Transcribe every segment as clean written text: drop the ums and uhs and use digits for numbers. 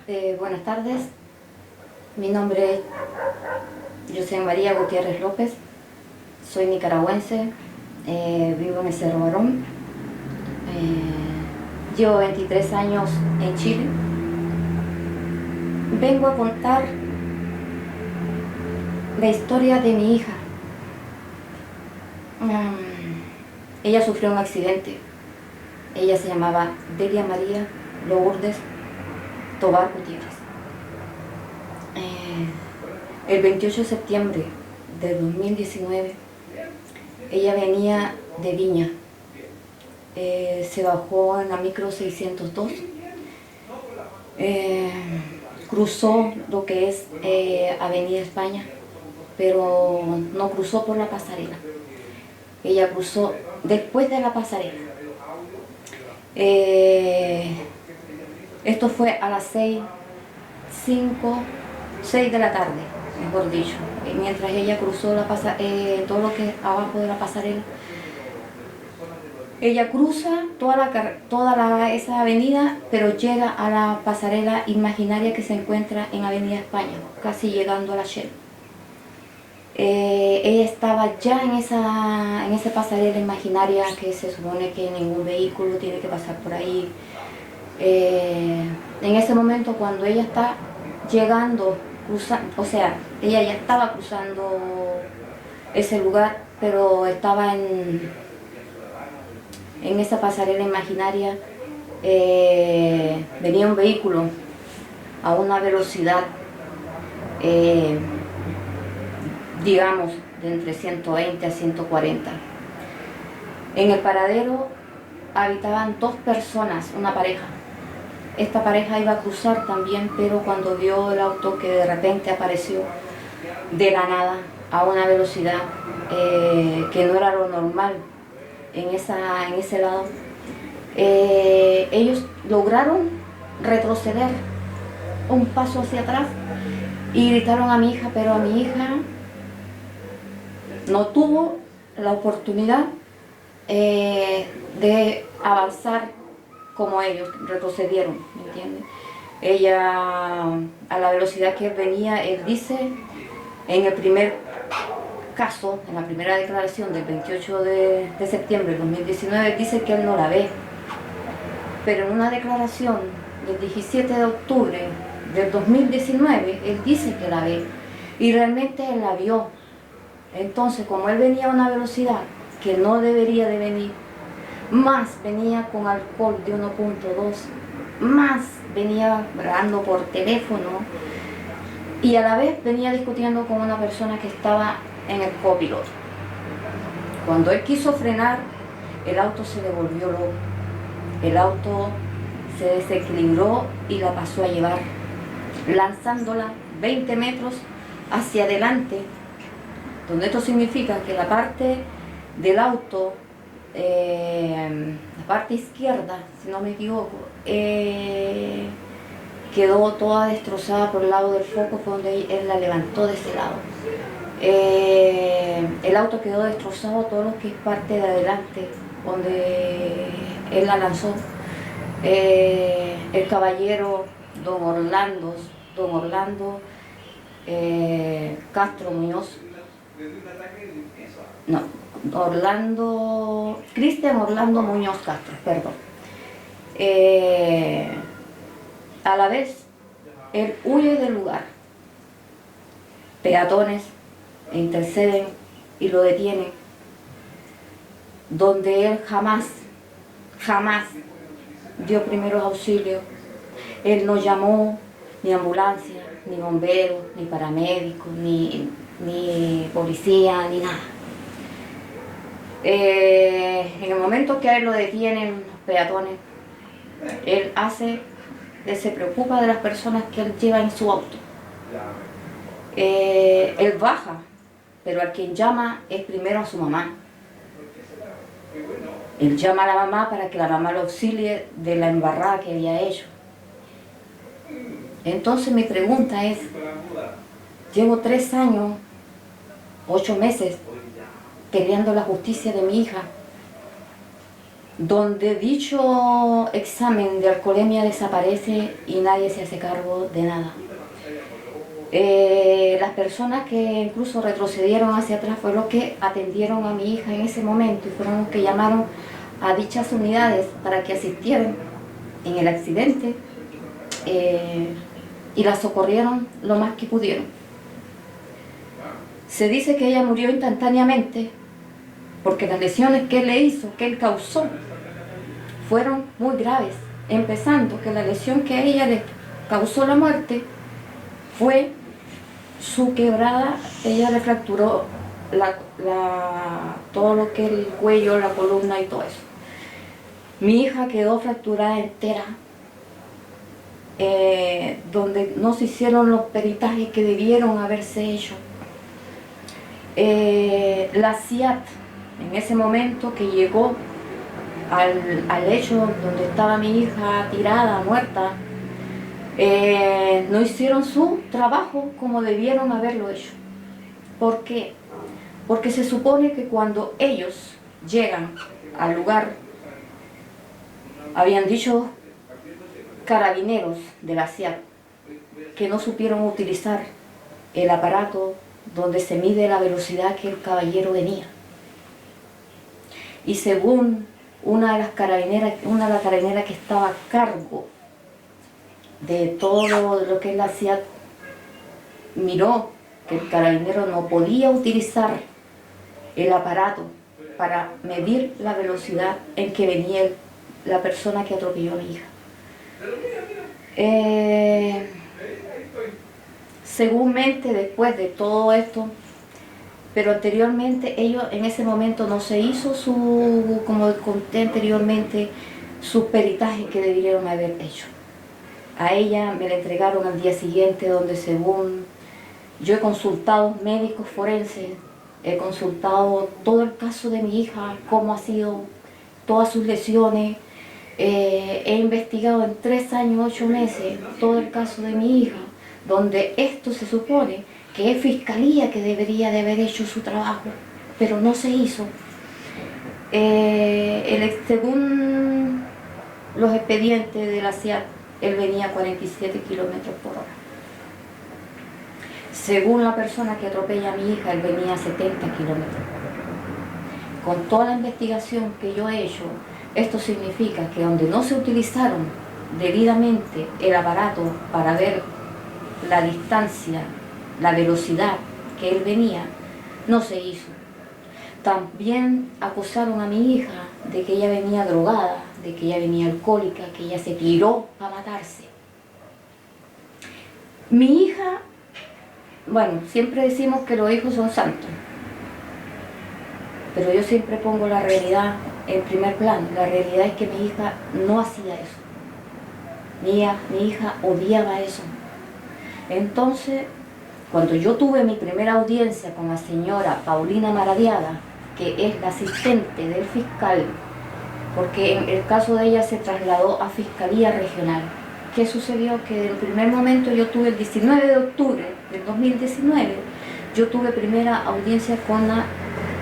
Buenas tardes, mi nombre es José María Gutiérrez López, soy nicaragüense, vivo en el Cerro Barón, llevo 23 años en Chile. Vengo a contar la historia de mi hija. Ella sufrió un accidente. Ella se llamaba Delia María Lourdes Tobar Gutiérrez. El 28 de septiembre de 2019, ella venía de Viña. Se bajó en la micro 602, cruzó lo que es Avenida España, pero no cruzó por la pasarela. Ella cruzó después de la pasarela. Esto fue a las 6 de la tarde, mejor dicho. Mientras ella cruzó todo lo que es abajo de la pasarela, ella cruza esa avenida, pero llega a la pasarela imaginaria que se encuentra en Avenida España, casi llegando a la Shell. Ella estaba ya en esa pasarela imaginaria que se supone que ningún vehículo tiene que pasar por ahí. En ese momento, cuando ella está llegando, ella ya estaba cruzando ese lugar, pero estaba en esa pasarela imaginaria. Venía un vehículo a una velocidad, digamos, de entre 120 a 140. En el paradero habitaban dos personas, una pareja. Esta pareja iba a cruzar también, pero cuando vio el auto que de repente apareció de la nada a una velocidad que no era lo normal en ese lado, ellos lograron retroceder un paso hacia atrás y gritaron a mi hija, pero a mi hija no tuvo la oportunidad de avanzar como ellos retrocedieron, ¿me entiendes? Ella, a la velocidad que venía, él dice, en el primer caso, en la primera declaración del 28 de septiembre de 2019, dice que él no la ve. Pero en una declaración del 17 de octubre del 2019, él dice que la ve. Y realmente él la vio. Entonces, como él venía a una velocidad que no debería de venir, más venía con alcohol de 1.2, más venía hablando por teléfono y a la vez venía discutiendo con una persona que estaba en el copiloto. Cuando él quiso frenar, el auto se le volvió loco. El auto se desequilibró y la pasó a llevar, lanzándola 20 metros hacia adelante, donde esto significa que la parte del auto, la parte izquierda, si no me equivoco, quedó toda destrozada por el lado del foco, fue donde él la levantó de ese lado. El auto quedó destrozado, todo lo que es parte de adelante, donde él la lanzó. El caballero don Orlando Castro Muñoz, no, Cristian Orlando Muñoz Castro, perdón. A la vez, él huye del lugar. Peatones interceden y lo detienen, donde él jamás dio primeros auxilios. Él no llamó ni ambulancia, ni bomberos, ni paramédicos, ni policía, ni nada. En el momento que a él lo detienen los peatones, él se preocupa de las personas que él lleva en su auto. Él baja, pero a quien llama es primero a su mamá. Él llama a la mamá para que la mamá lo auxilie de la embarrada que había hecho. Entonces mi pregunta es, llevo 3 años, 8 meses peleando la justicia de mi hija. donde dicho examen de alcoholemia desaparece y nadie se hace cargo de nada. Las personas que incluso retrocedieron hacia atrás fueron los que atendieron a mi hija en ese momento y fueron los que llamaron a dichas unidades para que asistieran en el accidente y la socorrieron lo más que pudieron. Se dice que ella murió instantáneamente porque las lesiones que él le hizo, que él causó, fueron muy graves, empezando que la lesión que a ella le causó la muerte fue su quebrada. Ella le fracturó todo lo que es el cuello, la columna y todo eso. Mi hija quedó fracturada entera, donde no se hicieron los peritajes que debieron haberse hecho. La CIAT, en ese momento que llegó al hecho donde estaba mi hija tirada, muerta, no hicieron su trabajo como debieron haberlo hecho. ¿Por qué? Porque se supone que cuando ellos llegan al lugar, habían dicho carabineros de la CIAT que no supieron utilizar el aparato donde se mide la velocidad que el caballero venía. Y según una de las carabineras que estaba a cargo de todo lo que es la CIAT, miró que el carabinero no podía utilizar el aparato para medir la velocidad en que venía la persona que atropelló a mi hija. Seguramente después de todo esto, pero anteriormente ellos en ese momento no se hizo como conté anteriormente, sus peritajes que debieron haber hecho. A ella me la entregaron al día siguiente, donde según yo he consultado médicos forenses, he consultado todo el caso de mi hija, cómo ha sido, todas sus lesiones, he investigado en 3 años, 8 meses todo el caso de mi hija, donde esto se supone que es Fiscalía que debería de haber hecho su trabajo, pero no se hizo. Según los expedientes de la CIAT, él venía a 47 kilómetros por hora. Según la persona que atropella a mi hija, él venía a 70 kilómetros por hora. Con toda la investigación que yo he hecho, esto significa que donde no se utilizaron debidamente el aparato para ver la distancia, la velocidad que él venía, no se hizo. También acusaron a mi hija de que ella venía drogada, de que ella venía alcohólica, que ella se tiró para matarse. Mi hija, bueno, siempre decimos que los hijos son santos, pero yo siempre pongo la realidad en primer plano. La realidad es que mi hija no hacía eso. Mi hija odiaba eso. Entonces, cuando yo tuve mi primera audiencia con la señora Paulina Maradiaga, que es la asistente del fiscal, porque en el caso de ella se trasladó a Fiscalía Regional. ¿Qué sucedió? Que en el primer momento yo tuve el 19 de octubre del 2019, yo tuve primera audiencia con la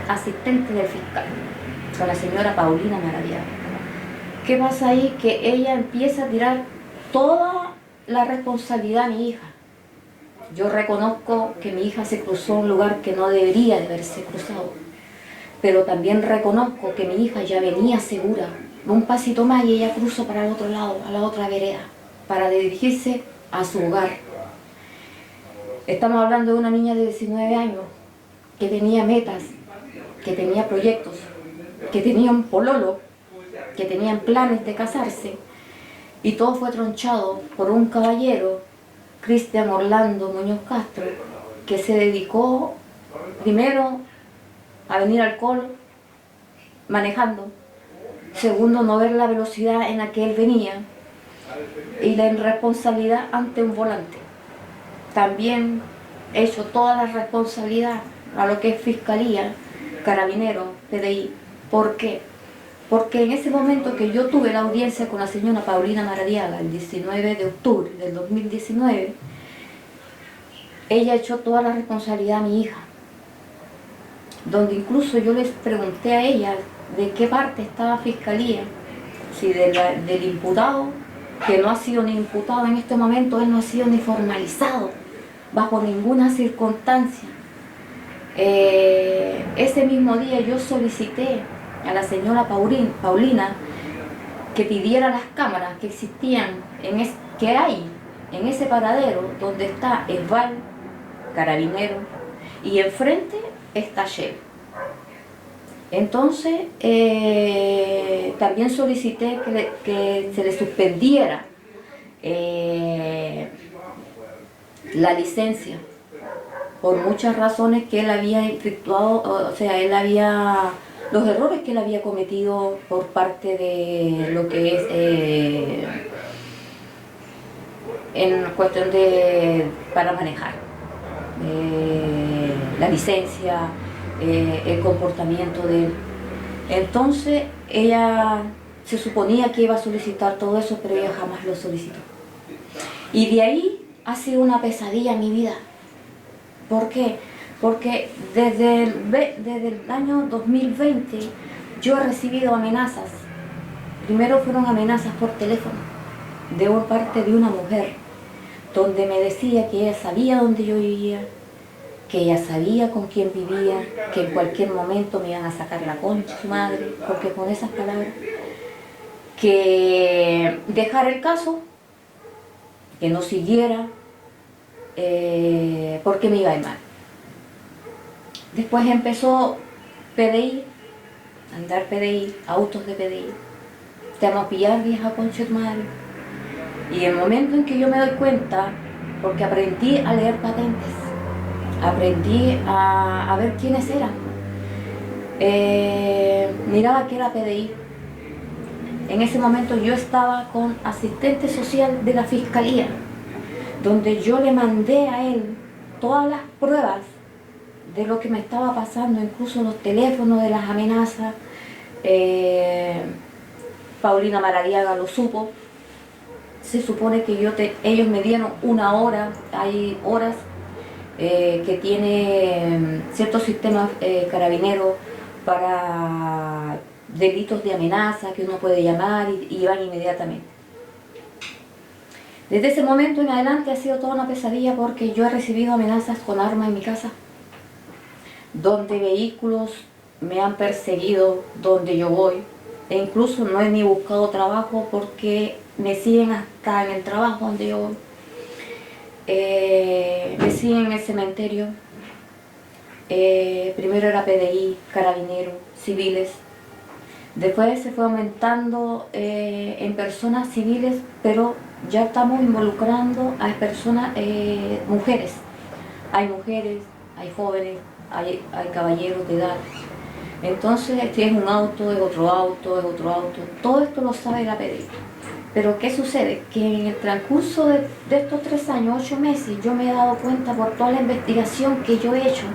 asistente del fiscal, con la señora Paulina Maradiaga. ¿Qué pasa ahí? Que ella empieza a tirar toda la responsabilidad a mi hija. Yo reconozco que mi hija se cruzó un lugar que no debería de haberse cruzado, pero también reconozco que mi hija ya venía segura, un pasito más y ella cruzó para el otro lado, a la otra vereda, para dirigirse a su hogar. Estamos hablando de una niña de 19 años que tenía metas, que tenía proyectos, que tenía un pololo, que tenían planes de casarse, y todo fue tronchado por un caballero, Cristian Orlando Muñoz Castro, que se dedicó primero a venir alcohol manejando, segundo no ver la velocidad en la que él venía y la irresponsabilidad ante un volante. También he hecho toda la responsabilidad a lo que es Fiscalía, Carabineros, PDI. ¿Por qué? Porque en ese momento que yo tuve la audiencia con la señora Paulina Maradiaga, el 19 de octubre del 2019, ella echó toda la responsabilidad a mi hija, donde incluso yo les pregunté a ella, de qué parte está la fiscalía, si del imputado, que no ha sido ni imputado en este momento, él no ha sido ni formalizado bajo ninguna circunstancia. Ese mismo día yo solicité a la señora Paulina que pidiera las cámaras que existían, que hay en ese paradero donde está Esval, Carabinero, y enfrente está Shell. Entonces también solicité que se le suspendiera la licencia por muchas razones que él había efectuado, o sea, los errores que él había cometido por parte de lo que es en cuestión para manejar la licencia, el comportamiento de él. Entonces ella se suponía que iba a solicitar todo eso, pero ella jamás lo solicitó. Y de ahí ha sido una pesadilla en mi vida. ¿Por qué? Porque desde el año 2020 yo he recibido amenazas. Primero fueron amenazas por teléfono de parte de una mujer, donde me decía que ella sabía dónde yo vivía, que ella sabía con quién vivía, que en cualquier momento me iban a sacar la concha su madre, porque con esas palabras, que dejara el caso, que no siguiera, porque me iba a ir mal. Después empezó PDI, andar PDI, autos de PDI. Te vamos a pillar, vieja concha tu madre. Y el momento en que yo me doy cuenta, porque aprendí a leer patentes, aprendí a ver quiénes eran. Miraba que era PDI. En ese momento yo estaba con asistente social de la fiscalía, donde yo le mandé a él todas las pruebas de lo que me estaba pasando, incluso los teléfonos de las amenazas. Paulina Maradiaga lo supo. Se supone que ellos me dieron una hora, hay horas que tiene ciertos sistemas carabineros para delitos de amenaza que uno puede llamar y van inmediatamente. Desde ese momento en adelante ha sido toda una pesadilla, porque yo he recibido amenazas con armas en mi casa, donde vehículos me han perseguido donde yo voy, e incluso no he ni buscado trabajo porque me siguen hasta en el trabajo donde yo voy. Me siguen en el cementerio. Primero era PDI, carabineros, civiles. Después se fue aumentando en personas civiles, pero ya estamos involucrando a personas, mujeres. Hay mujeres, hay jóvenes, hay caballeros de edad. Entonces, si es un auto, es otro auto, es otro auto. Todo esto lo sabe la PDI. Pero ¿qué sucede? Que en el transcurso de estos 3 años, 8 meses, yo me he dado cuenta por toda la investigación que yo he hecho,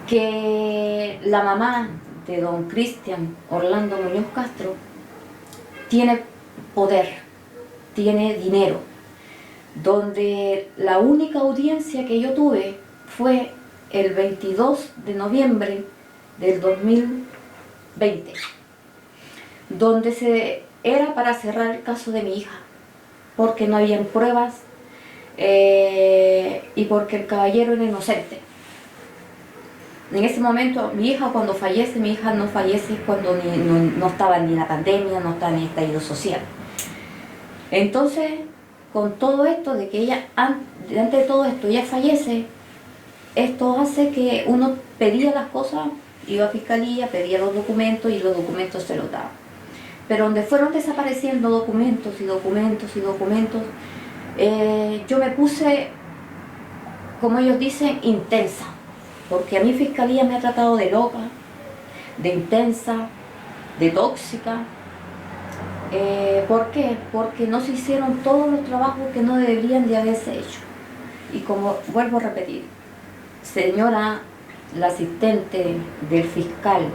que la mamá de don Cristian Orlando Muñoz Castro tiene poder, tiene dinero, donde la única audiencia que yo tuve fue el 22 de noviembre del 2020, donde era para cerrar el caso de mi hija, porque no habían pruebas y porque el caballero era inocente. En ese momento, mi hija cuando fallece, mi hija no fallece cuando no estaba ni la pandemia, no estaba ni el estallido social. Entonces, con todo esto, de que ella, antes de todo esto, ella fallece, esto hace que uno pedía las cosas, iba a fiscalía, pedía los documentos y los documentos se los daban. Pero donde fueron desapareciendo documentos y documentos y documentos, yo me puse, como ellos dicen, intensa. Porque a mi fiscalía me ha tratado de loca, de intensa, de tóxica. ¿Por qué? Porque no se hicieron todos los trabajos que no deberían de haberse hecho. Y como vuelvo a repetir, señora, la asistente del fiscal,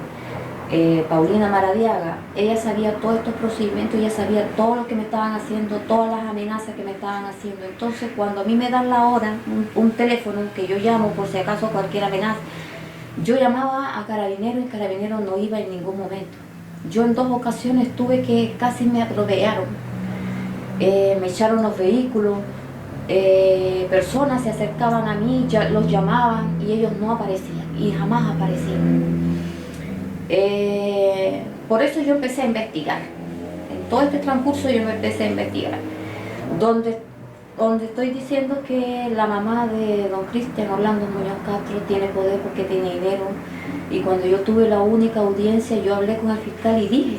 Paulina Maradiaga, ella sabía todos estos procedimientos, ella sabía todo lo que me estaban haciendo, todas las amenazas que me estaban haciendo. Entonces, cuando a mí me dan la hora, un teléfono que yo llamo por si acaso cualquier amenaza, Yo llamaba a Carabineros y Carabineros no iba en ningún momento. Yo en 2 ocasiones tuve que casi me atropellaron. Me echaron los vehículos, personas se acercaban a mí, los llamaban y ellos no aparecían y jamás aparecían. Por eso yo empecé a investigar. En todo este transcurso yo me empecé a investigar. Donde estoy diciendo que la mamá de don Cristian Orlando Muñoz Castro tiene poder porque tiene dinero. Y cuando yo tuve la única audiencia, yo hablé con el fiscal y dije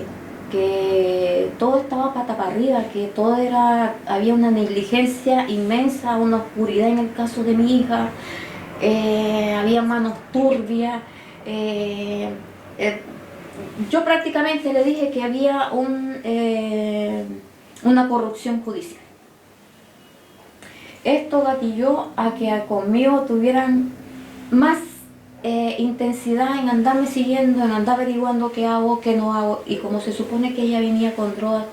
que todo estaba pata para arriba, que todo había una negligencia inmensa, una oscuridad en el caso de mi hija, había manos turbias. Yo prácticamente le dije que había una corrupción judicial. Esto gatilló a que conmigo tuvieran más intensidad en andarme siguiendo, en andar averiguando qué hago, qué no hago, y como se supone que ella venía con drogas,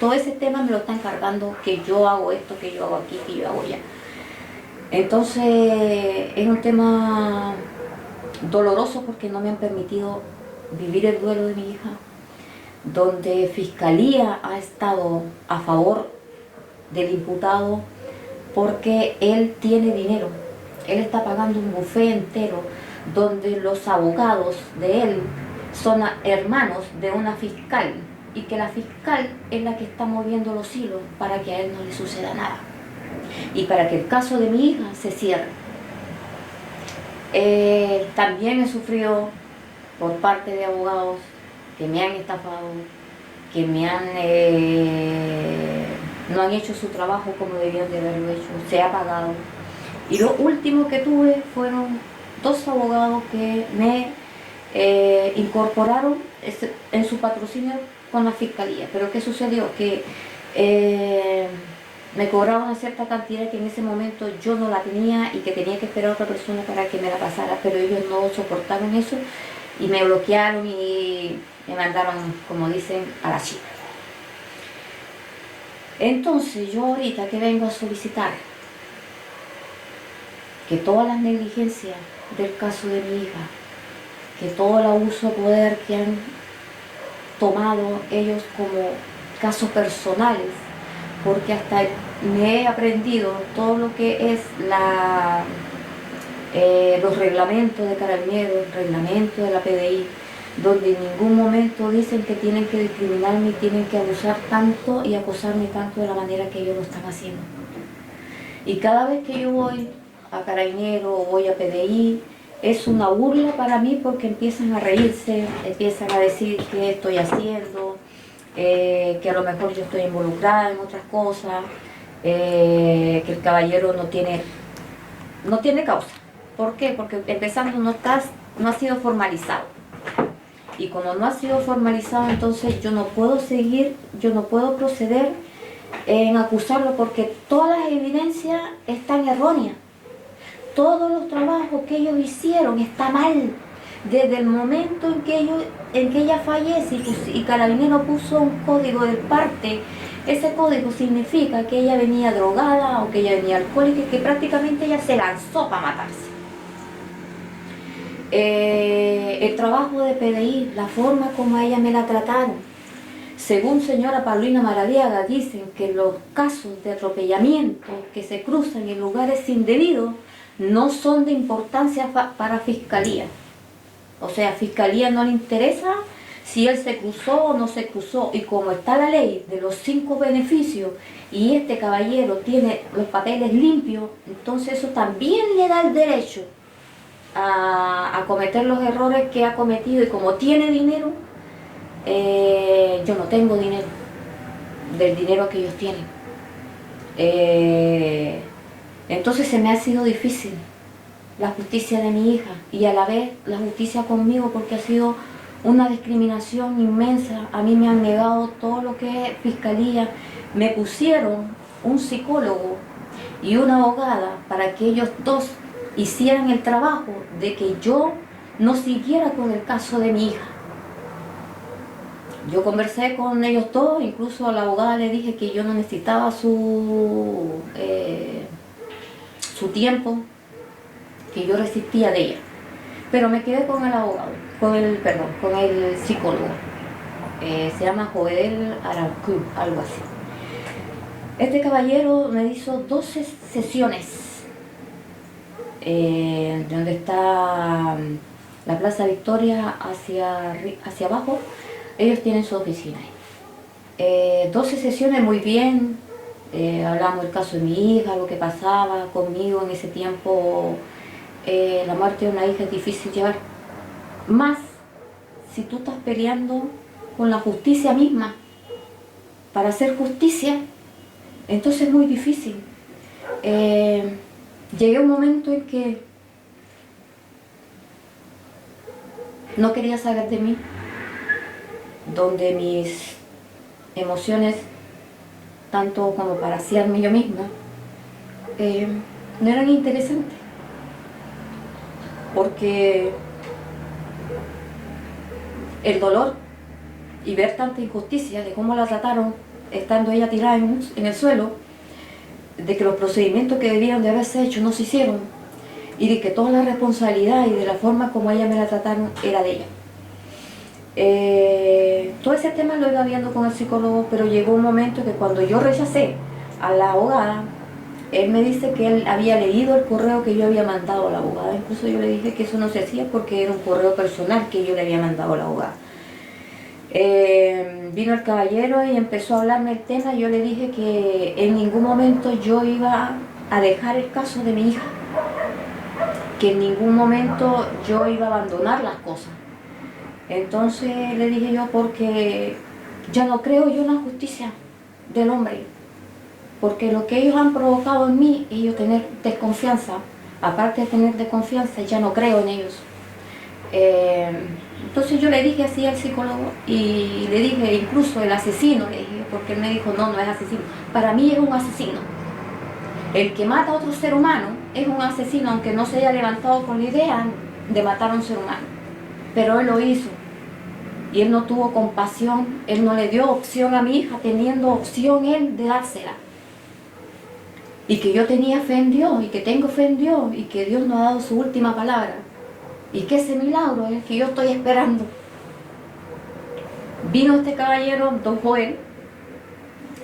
todo ese tema me lo están cargando, que yo hago esto, que yo hago aquí, que yo hago allá. Entonces es un tema doloroso porque no me han permitido vivir el duelo de mi hija, donde Fiscalía ha estado a favor del imputado porque él tiene dinero. Él está pagando un buffet entero donde los abogados de él son hermanos de una fiscal y que la fiscal es la que está moviendo los hilos para que a él no le suceda nada y para que el caso de mi hija se cierre. También he sufrido por parte de abogados que me han estafado, que no han hecho su trabajo como debían de haberlo hecho, se ha pagado. Y lo último que tuve fueron 2 abogados que me incorporaron en su patrocinio con la fiscalía. Pero ¿qué sucedió? Que me cobraban una cierta cantidad que en ese momento yo no la tenía y que tenía que esperar a otra persona para que me la pasara, pero ellos no soportaron eso y me bloquearon y me mandaron, como dicen, a la chica. Entonces yo ahorita que vengo a solicitar que todas las negligencias del caso de mi hija, que todo el abuso de poder que han tomado ellos como casos personales, porque hasta me he aprendido todo lo que es los reglamentos de Carabineros, el reglamento de la PDI, donde en ningún momento dicen que tienen que discriminarme y tienen que abusar tanto y acosarme tanto de la manera que ellos lo están haciendo. Y cada vez que yo voy a Carabineros o voy a PDI, es una burla para mí porque empiezan a reírse, empiezan a decir qué estoy haciendo, que a lo mejor yo estoy involucrada en otras cosas, que el caballero no tiene causa. ¿Por qué? Porque empezando no ha sido formalizado. Y como no ha sido formalizado, entonces yo no puedo proceder en acusarlo porque todas las evidencias están erróneas. Todos los trabajos que ellos hicieron está mal. Desde el momento en que ella fallece y Carabinero puso un código del parte, ese código significa que ella venía drogada o que ella venía alcohólica y que prácticamente ella se lanzó para matarse. El trabajo de PDI, la forma como a ella me la trataron, según señora Paulina Maradiaga, dicen que los casos de atropellamiento que se cruzan en lugares indebidos no son de importancia para Fiscalía. O sea, a Fiscalía no le interesa si él se cruzó o no se cruzó. Y como está la ley de los 5 beneficios y este caballero tiene los papeles limpios, entonces eso también le da el derecho a cometer los errores que ha cometido. Y como tiene dinero, yo no tengo dinero del dinero que ellos tienen. Entonces se me ha sido difícil la justicia de mi hija y a la vez la justicia conmigo porque ha sido una discriminación inmensa. A mí me han negado todo lo que es Fiscalía. Me pusieron un psicólogo y una abogada para que ellos dos hicieran el trabajo de que yo no siguiera con el caso de mi hija. Yo conversé con ellos todos, incluso a la abogada le dije que yo no necesitaba su tiempo, que yo resistía de ella. Pero me quedé con el abogado, con el psicólogo. Se llama Joel Arancú, algo así. Este caballero me hizo 12 sesiones, donde está la Plaza Victoria hacia abajo. Ellos tienen su oficina ahí. 12 sesiones muy bien. Hablamos del caso de mi hija, lo que pasaba conmigo en ese tiempo. La muerte de una hija es difícil llevar. Más si tú estás peleando con la justicia misma para hacer justicia, entonces es muy difícil. Llegué a un momento en que no quería saber de mí, donde mis emociones, tanto como para hacerme yo misma, no eran interesantes, porque el dolor y ver tanta injusticia de cómo la trataron estando ella tirada en el suelo, de que los procedimientos que debían de haberse hecho no se hicieron, y de que toda la responsabilidad y de la forma como ella me la trataron era de ella. Todo ese tema lo iba viendo con el psicólogo, pero llegó un momento que cuando yo rechacé a la abogada, él me dice que él había leído el correo que yo había mandado a la abogada. Incluso yo le dije que eso no se hacía porque era un correo personal que yo le había mandado a la abogada. Vino el caballero y empezó a hablarme el tema. Yo le dije que en ningún momento yo iba a dejar el caso de mi hija, que en ningún momento yo iba a abandonar las cosas. Entonces le dije yo, porque ya no creo yo en la justicia del hombre, porque lo que ellos han provocado en mí y yo tener desconfianza, aparte de tener desconfianza, ya no creo en ellos. Entonces yo le dije así al psicólogo, y le dije incluso el asesino, le dije, porque él me dijo no, no es asesino. Para mí es un asesino. El que mata a otro ser humano es un asesino, aunque no se haya levantado con la idea de matar a un ser humano. Pero él lo hizo, y él no tuvo compasión, él no le dio opción a mi hija, teniendo opción él de dársela. Y que yo tenía fe en Dios, y que tengo fe en Dios, y que Dios nos ha dado su última palabra, y que ese milagro es el que yo estoy esperando. Vino este caballero, don Joel,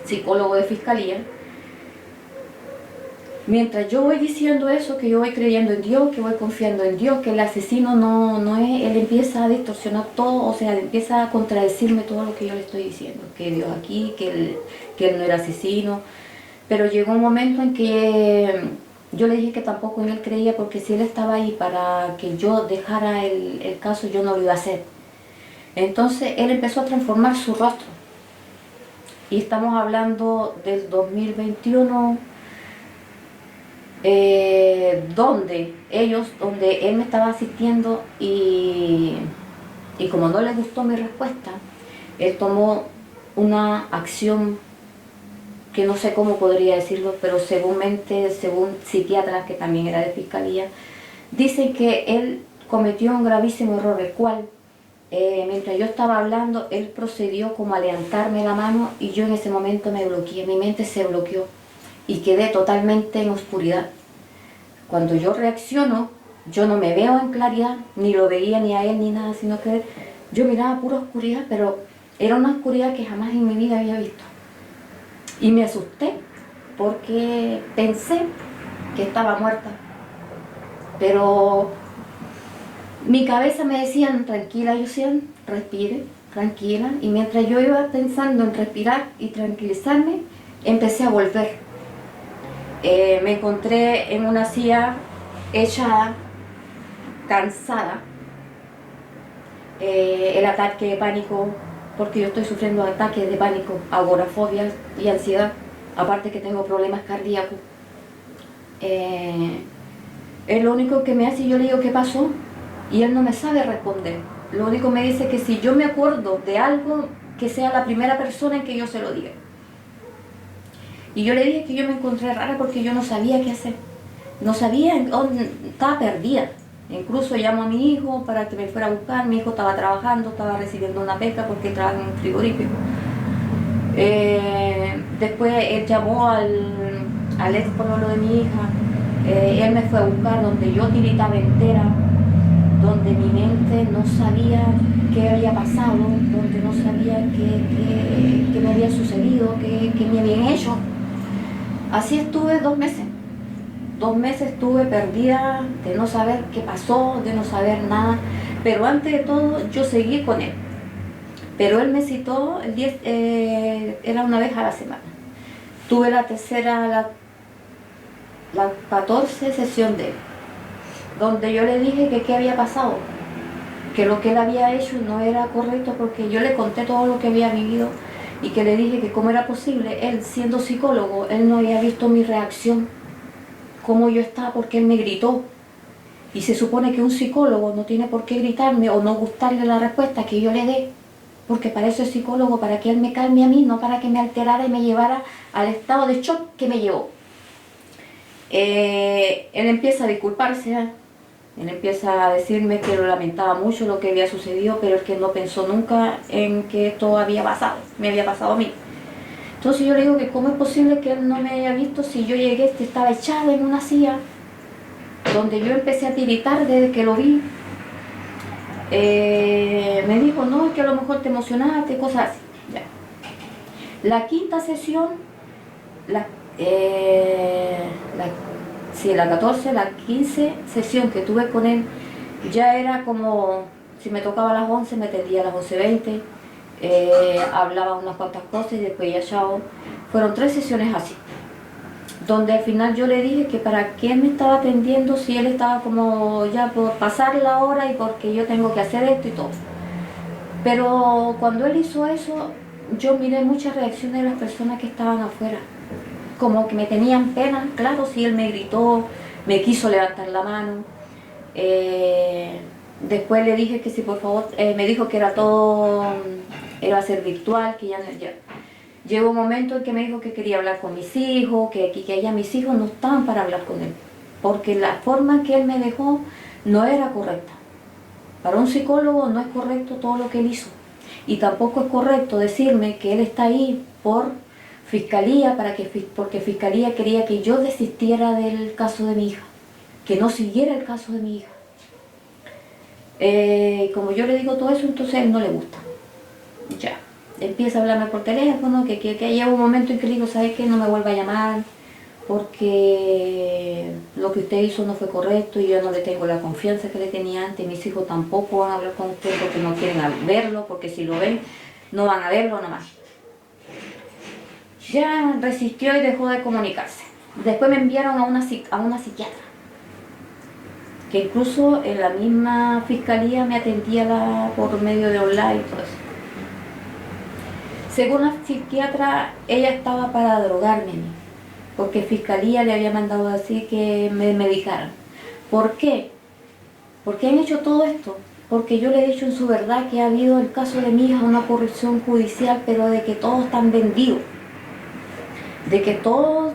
psicólogo de fiscalía. Mientras yo voy diciendo eso, que yo voy creyendo en Dios, que voy confiando en Dios, que el asesino no es, él empieza a distorsionar todo, o sea, empieza a contradecirme todo lo que yo le estoy diciendo, que Dios aquí, que él no era asesino. Pero llegó un momento en que yo le dije que tampoco en él creía, porque si él estaba ahí para que yo dejara el caso, yo no lo iba a hacer. Entonces él empezó a transformar su rostro. Y estamos hablando del 2021, donde él me estaba asistiendo, y como no le gustó mi respuesta, él tomó una acción que no sé cómo podría decirlo, pero según psiquiatras que también era de fiscalía, dicen que él cometió un gravísimo error, el cual, mientras yo estaba hablando, él procedió como a levantarme la mano, y yo en ese momento me bloqueé, mi mente se bloqueó, y quedé totalmente en oscuridad. Cuando yo reacciono, yo no me veo en claridad, ni lo veía ni a él ni nada, sino que yo miraba pura oscuridad, pero era una oscuridad que jamás en mi vida había visto. Y me asusté, porque pensé que estaba muerta. Pero mi cabeza me decía, tranquila, Luciana, respire, tranquila. Y mientras yo iba pensando en respirar y tranquilizarme, empecé a volver. Me encontré en una silla hecha cansada. El ataque de pánico, porque yo estoy sufriendo ataques de pánico, agorafobia y ansiedad, aparte que tengo problemas cardíacos. Es lo único que me hace, y yo le digo ¿qué pasó? Y él no me sabe responder. Lo único me dice que si yo me acuerdo de algo, que sea la primera persona en que yo se lo diga. Y yo le dije que yo me encontré rara porque yo no sabía qué hacer. No sabía, estaba perdida. Incluso llamo a mi hijo para que me fuera a buscar. Mi hijo estaba trabajando, estaba recibiendo una beca porque trabaja en un frigorífico. Después él llamó al ex pololo de mi hija. Él me fue a buscar, donde yo tiritaba entera. donde mi mente no sabía qué había pasado, donde no sabía qué me había sucedido, qué me habían hecho. Así estuve 2 meses. 2 meses estuve perdida de no saber qué pasó, de no saber nada, pero antes de todo yo seguí con él. Pero él me citó el 10, era una vez a la semana. Tuve la tercera, la 14 sesión de él, donde yo le dije que qué había pasado, que lo que él había hecho no era correcto, porque yo le conté todo lo que había vivido y que le dije que cómo era posible, él siendo psicólogo, él no había visto mi reacción, cómo yo estaba, porque él me gritó. Y se supone que un psicólogo no tiene por qué gritarme o no gustarle la respuesta que yo le dé, porque para eso es psicólogo, para que él me calme a mí, no para que me alterara y me llevara al estado de shock que me llevó. Él empieza a disculparse, él empieza a decirme que lo lamentaba mucho lo que había sucedido, pero es que no pensó nunca en que esto había pasado, me había pasado a mí. Entonces yo le digo que cómo es posible que él no me haya visto si yo llegué, estaba echada en una silla, donde yo empecé a tiritar desde que lo vi. Me dijo, no, es que a lo mejor te emocionaste, cosas así. Ya. La quinta sesión, la 14, la 15 sesión que tuve con él, ya era como, si me tocaba a las 11, me atendía a las 11:20, hablaba unas cuantas cosas y después ya chao. Fueron 3 sesiones así, donde al final yo le dije que para qué me estaba atendiendo si él estaba como ya por pasar la hora y porque yo tengo que hacer esto y todo. Pero cuando él hizo eso, yo miré muchas reacciones de las personas que estaban afuera, como que me tenían pena. Claro, si él me gritó, me quiso levantar la mano. Después le dije que si por favor, me dijo que era todo, era a ser virtual, que ya. Llegó un momento en que me dijo que quería hablar con mis hijos, que allá mis hijos no estaban para hablar con él, porque la forma que él me dejó no era correcta. Para un psicólogo no es correcto todo lo que él hizo, y tampoco es correcto decirme que él está ahí por fiscalía, porque fiscalía quería que yo desistiera del caso de mi hija, que no siguiera el caso de mi hija. Como yo le digo todo eso, entonces a él no le gusta. Ya. Empieza a hablarme por teléfono, que llega un momento en que le digo, ¿sabes qué? No me vuelva a llamar, porque lo que usted hizo no fue correcto y yo no le tengo la confianza que le tenía antes. Mis hijos tampoco van a hablar con usted porque no quieren verlo, porque si lo ven, no van a verlo nomás. Ya resistió y dejó de comunicarse. Después me enviaron a una psiquiatra, que incluso en la misma fiscalía me atendía por medio de online y todo eso. Según la psiquiatra, ella estaba para drogarme, porque fiscalía le había mandado a decir que me medicaran. ¿Por qué? ¿Por qué han hecho todo esto? Porque yo le he dicho en su verdad que ha habido el caso de mi hija, una corrupción judicial, pero de que todos están vendidos. De que todos,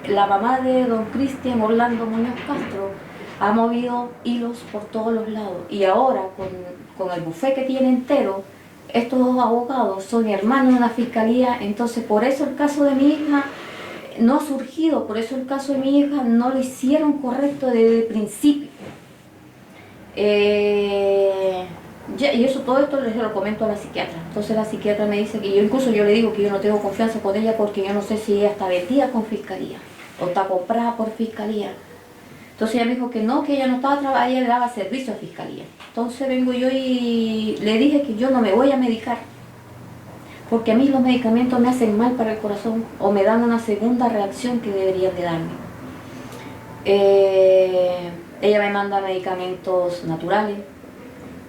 la mamá de don Cristian Orlando Muñoz Castro ha movido hilos por todos los lados. Y ahora, con el bufé que tiene entero, estos 2 abogados son hermanos de la fiscalía, entonces por eso el caso de mi hija no ha surgido, por eso el caso de mi hija no lo hicieron correcto desde el principio. Y eso, todo esto les lo comento a la psiquiatra. Entonces la psiquiatra me dice que yo le digo que yo no tengo confianza con ella, porque yo no sé si ella está vendida con fiscalía o está comprada por fiscalía. Entonces ella me dijo que no, que ella no estaba trabajando, ella le daba servicio a fiscalía. Entonces vengo yo y le dije que yo no me voy a medicar, porque a mí los medicamentos me hacen mal para el corazón o me dan una segunda reacción que deberían de darme. Ella me manda medicamentos naturales,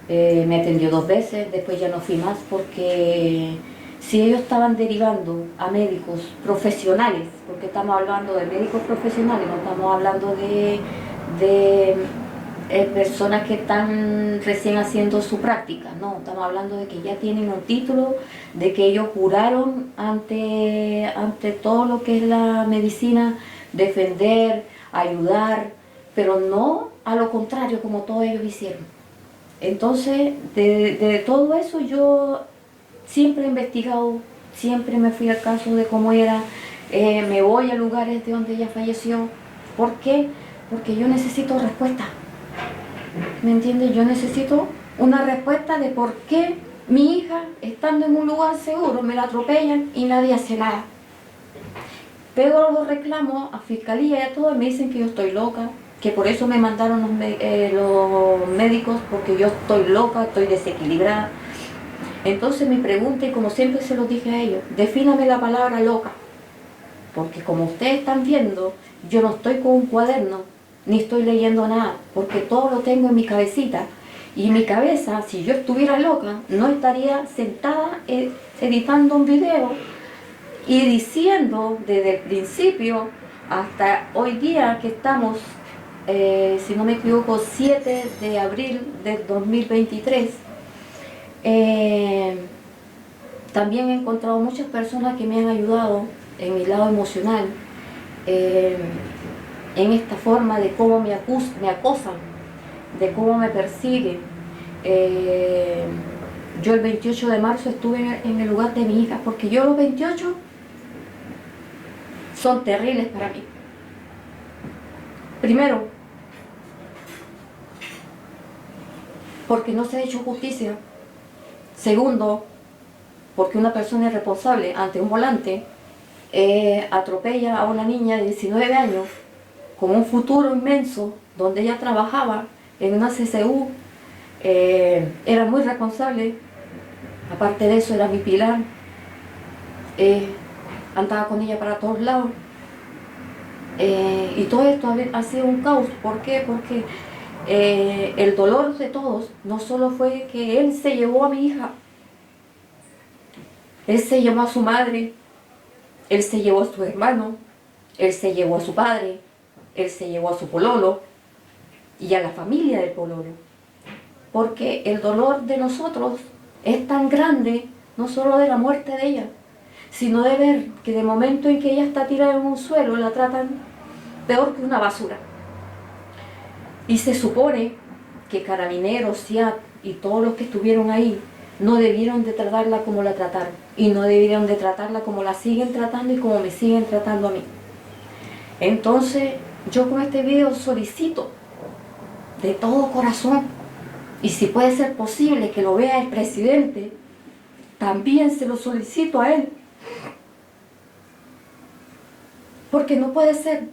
me atendió 2 veces, después ya no fui más, porque si ellos estaban derivando a médicos profesionales, porque estamos hablando de médicos profesionales, no estamos hablando de personas que están recién haciendo su práctica, no, estamos hablando de que ya tienen un título, de que ellos juraron ante todo lo que es la medicina, defender, ayudar, pero no a lo contrario como todos ellos hicieron. Entonces, de todo eso yo siempre he investigado, siempre me fui al caso de cómo era, me voy a lugares de donde ella falleció. ¿Por qué? Porque yo necesito respuesta. ¿Me entiendes? Yo necesito una respuesta de por qué mi hija, estando en un lugar seguro, me la atropellan y nadie hace nada. Pego los reclamos a fiscalía y a todo y me dicen que yo estoy loca, que por eso me mandaron los médicos, porque yo estoy loca, estoy desequilibrada. Entonces mi pregunta, y como siempre se lo dije a ellos, defíname la palabra loca, porque como ustedes están viendo, yo no estoy con un cuaderno, ni estoy leyendo nada, porque todo lo tengo en mi cabecita. Y mi cabeza, si yo estuviera loca, no estaría sentada editando un video y diciendo desde el principio hasta hoy día que estamos, si no me equivoco, 7 de abril del 2023. También he encontrado muchas personas que me han ayudado en mi lado emocional, en esta forma de cómo me acosan, de cómo me persiguen. Yo el 28 de marzo estuve en el lugar de mi hija, porque yo los 28 son terribles para mí. Primero, porque no se ha hecho justicia. Segundo, porque una persona irresponsable ante un volante atropella a una niña de 19 años con un futuro inmenso, donde ella trabajaba en una CCU, era muy responsable, aparte de eso era mi pilar, andaba con ella para todos lados, y todo esto ha sido un caos. ¿Por qué? Porque el dolor de todos no solo fue que él se llevó a mi hija, él se llevó a su madre, él se llevó a su hermano, él se llevó a su padre, él se llevó a su pololo y a la familia del pololo. Porque el dolor de nosotros es tan grande, no solo de la muerte de ella, sino de ver que de momento en que ella está tirada en un suelo, la tratan peor que una basura. Y se supone que Carabineros, SIAT y todos los que estuvieron ahí no debieron de tratarla como la trataron, y no debieron de tratarla como la siguen tratando y como me siguen tratando a mí. Entonces yo con este video solicito de todo corazón, y si puede ser posible que lo vea el presidente, también se lo solicito a él, porque no puede ser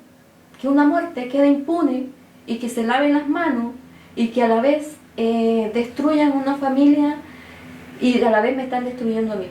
que una muerte quede impune y que se laven las manos y que a la vez destruyan una familia y a la vez me están destruyendo a mí.